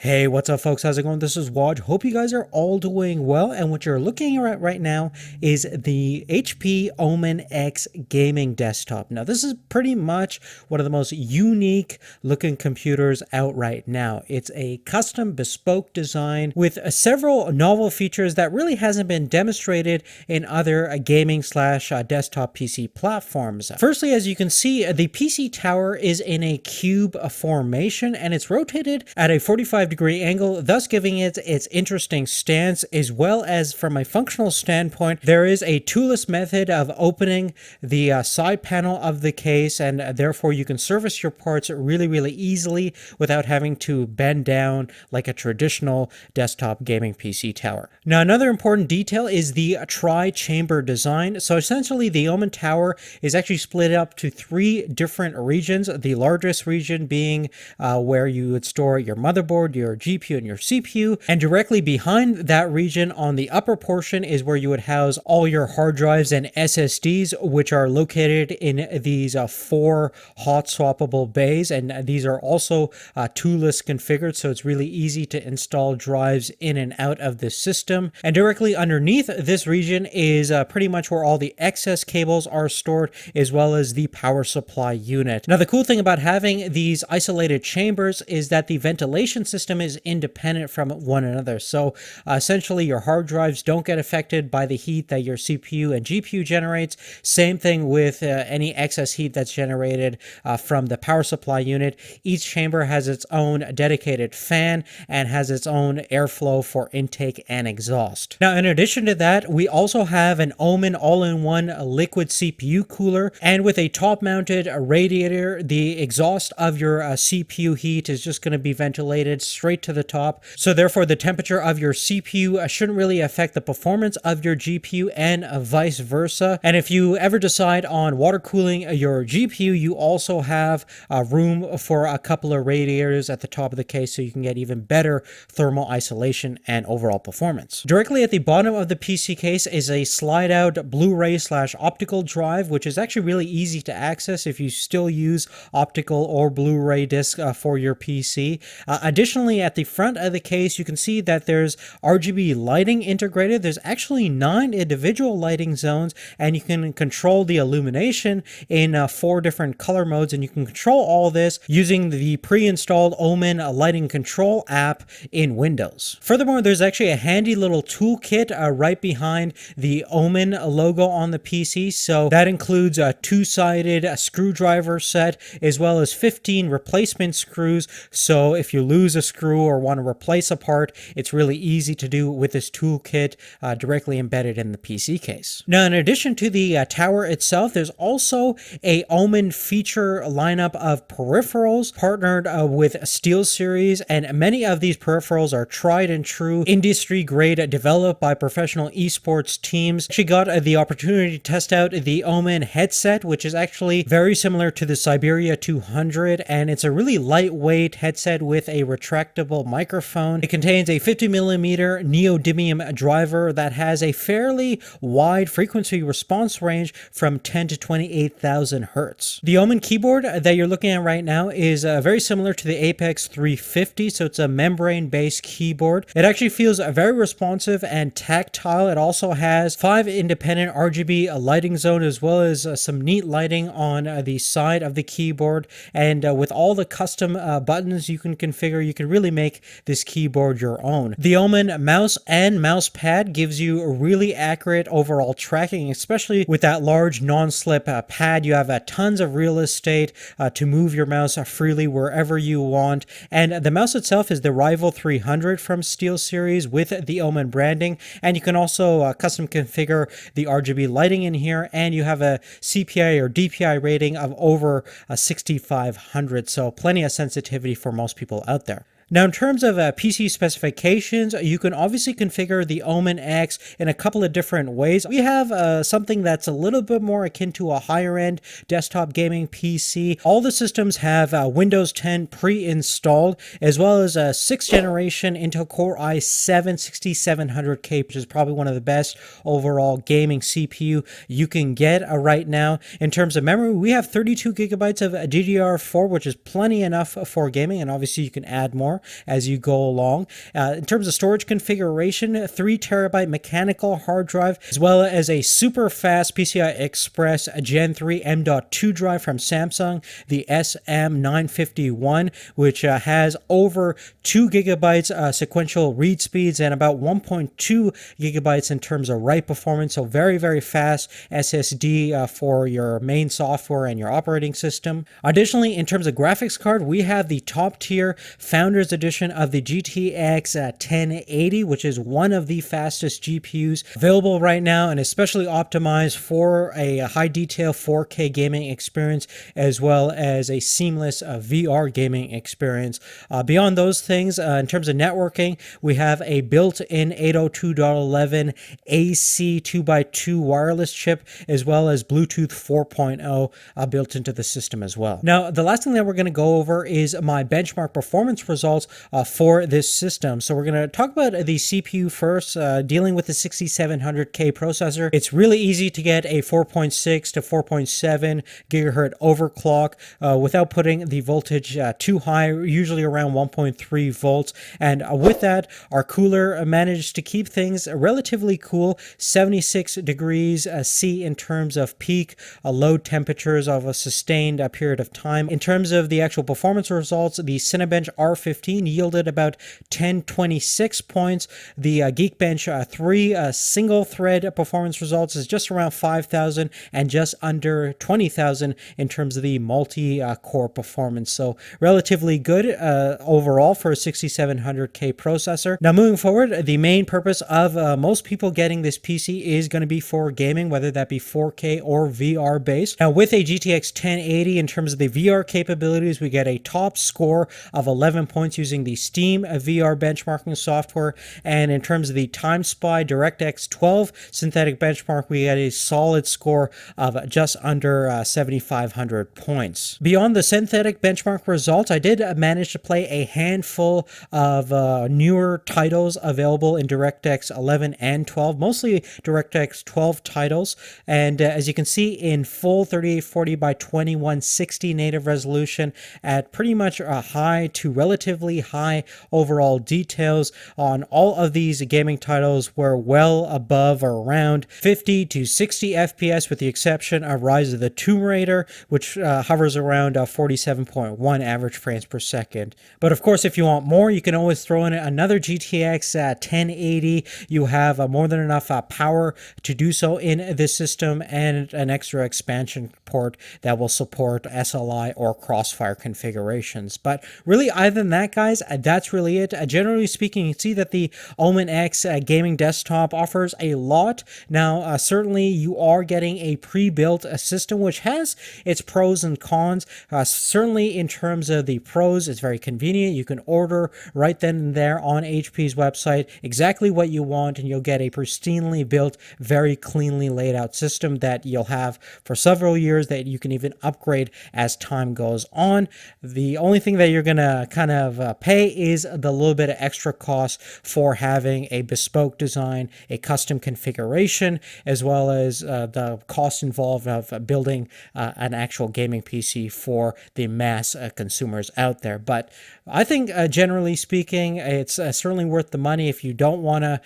Hey, what's up, folks? How's it going? This is Waj. Hope you guys are all doing well. And what you're looking at right now is the HP Omen X gaming desktop. Now, this is pretty much one of the most unique looking computers out right now. It's a custom bespoke design with several novel features that really hasn't been demonstrated in other gaming slash desktop PC platforms. Firstly, as you can see, the PC tower is in a cube formation and it's rotated at a 45-degree angle, thus giving it its interesting stance, as well as from a functional standpoint, there is a toolless method of opening the side panel of the case, and therefore you can service your parts really easily without having to bend down like a traditional desktop gaming PC tower. Now, another important detail is the tri-chamber design. So essentially, the Omen tower is actually split up to three different regions, the largest region being where you would store your motherboard, your GPU, and your CPU. And directly behind that region on the upper portion is where you would house all your hard drives and SSDs, which are located in these four hot swappable bays. And these are also toolless configured, so it's really easy to install drives in and out of the system. And directly underneath this region is pretty much where all the excess cables are stored, as well as the power supply unit. Now, the cool thing about having these isolated chambers is that the ventilation system is independent from one another. So essentially, your hard drives don't get affected by the heat that your CPU and GPU generates. Same thing with any excess heat that's generated from the power supply unit. Each chamber has its own dedicated fan and has its own airflow for intake and exhaust. Now, in addition to that, we also have an Omen all-in-one liquid CPU cooler, and with a top-mounted radiator, the exhaust of your CPU heat is just going to be ventilated straight to the top. So therefore, the temperature of your CPU shouldn't really affect the performance of your GPU, and vice versa. And if you ever decide on water cooling your GPU, you also have room for a couple of radiators at the top of the case, so you can get even better thermal isolation and overall performance. Directly at the bottom of the PC case is a slide out Blu-ray slash optical drive, which is actually really easy to access if you still use optical or Blu-ray disc for your PC. Additionally, at the front of the case, you can see that there's RGB lighting integrated. There's actually 9 individual lighting zones, and you can control the illumination in 4 different color modes, and you can control all this using the pre-installed Omen lighting control app in Windows. Furthermore, there's actually a handy little toolkit right behind the Omen logo on the PC. So that includes a 2-sided screwdriver set, as well as 15 replacement screws. So if you lose a screw or want to replace a part, it's really easy to do with this toolkit directly embedded in the PC case. Now, in addition to the tower itself, there's also a Omen feature lineup of peripherals partnered with SteelSeries, and many of these peripherals are tried and true, industry grade, developed by professional esports teams. She got the opportunity to test out the Omen headset, which is actually very similar to the Siberia 200, and it's a really lightweight headset with a retractable microphone. It contains a 50mm neodymium driver that has a fairly wide frequency response range from 10 to 28,000 hertz. The Omen keyboard that you're looking at right now is very similar to the Apex 350, so it's a membrane-based keyboard. It actually feels very responsive and tactile. It also has 5 independent RGB lighting zones, as well as some neat lighting on the side of the keyboard. And with all the custom buttons you can configure, you can really make this keyboard your own. The Omen mouse and mouse pad gives you a really accurate overall tracking, especially with that large non-slip pad. You have tons of real estate to move your mouse freely wherever you want. And the mouse itself is the Rival 300 from SteelSeries with the Omen branding. And you can also custom configure the RGB lighting in here, and you have a CPI or DPI rating of over 6500, so plenty of sensitivity for most people out there. Now, in terms of PC specifications, you can obviously configure the Omen X in a couple of different ways. We have something that's a little bit more akin to a higher-end desktop gaming PC. All the systems have Windows 10 pre-installed, as well as a 6th generation Intel Core i7 6700K, which is probably one of the best overall gaming CPU you can get right now. In terms of memory, we have 32 gigabytes of DDR4, which is plenty enough for gaming, and obviously you can add more. more as you go along. In terms of storage configuration, 3 terabyte mechanical hard drive, as well as a super fast PCI Express Gen 3 M.2 drive from Samsung, the SM951, which has over 2 gigabytes sequential read speeds and about 1.2 gigabytes in terms of write performance. So very, very fast SSD for your main software and your operating system. Additionally, in terms of graphics card, we have the top tier Founders Edition of the GTX 1080, which is one of the fastest GPUs available right now, and especially optimized for a high detail 4K gaming experience, as well as a seamless VR gaming experience. Beyond those things, in terms of networking, we have a built-in 802.11 AC 2x2 wireless chip, as well as Bluetooth 4.0 built into the system as well. Now, the last thing that we're going to go over is my benchmark performance results for this system. So we're going to talk about the CPU first, dealing with the 6700K processor. It's really easy to get a 4.6 to 4.7 gigahertz overclock without putting the voltage too high, usually around 1.3 volts. And with that, our cooler managed to keep things relatively cool, 76 degrees C in terms of peak load temperatures of a sustained period of time. In terms of the actual performance results, the Cinebench R15 yielded about 1026 points. The Geekbench 3 single thread performance results is just around 5,000 and just under 20,000 in terms of the multi-core performance. So relatively good overall for a 6700K processor. Now moving forward, the main purpose of most people getting this PC is going to be for gaming, whether that be 4K or VR based. Now with a GTX 1080, in terms of the VR capabilities, we get a top score of 11 points using the Steam VR benchmarking software. And in terms of the TimeSpy DirectX 12 synthetic benchmark, we get a solid score of just under 7,500 points. Beyond the synthetic benchmark results, I did manage to play a handful of newer titles available in DirectX 11 and 12, mostly DirectX 12 titles. And as you can see, in full 3840 by 2160 native resolution at pretty much a high to relatively high overall details on all of these gaming titles were well above or around 50 to 60 FPS, with the exception of Rise of the Tomb Raider, which hovers around 47.1 average frames per second. But of course, if you want more, you can always throw in another GTX 1080. You have more than enough power to do so in this system, and an extra expansion port that will support SLI or Crossfire configurations. But really, other than that, guys, that's really it. Generally speaking, you see that the Omen X gaming desktop offers a lot. Now, certainly you are getting a pre-built system, which has its pros and cons. Certainly in terms of the pros, it's very convenient. You can order right then and there on HP's website exactly what you want, and you'll get a pristinely built, very cleanly laid out system that you'll have for several years, that you can even upgrade as time goes on. The only thing that you're going to kind of pay is the little bit of extra cost for having a bespoke design, a custom configuration, as well as the cost involved of building an actual gaming PC for the mass consumers out there. But I think generally speaking, it's certainly worth the money if you don't want to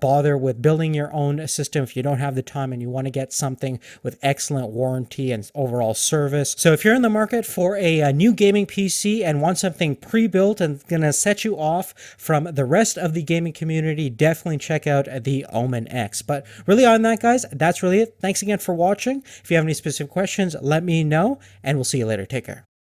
bother with building your own system, if you don't have the time and you want to get something with excellent warranty and overall service. So if you're in the market for a new gaming PC and want something pre-built and going to set you off from the rest of the gaming community, definitely check out the Omen X. But really on that, guys, that's really it. Thanks again for watching. If you have any specific questions, let me know, and we'll see you later. Take care.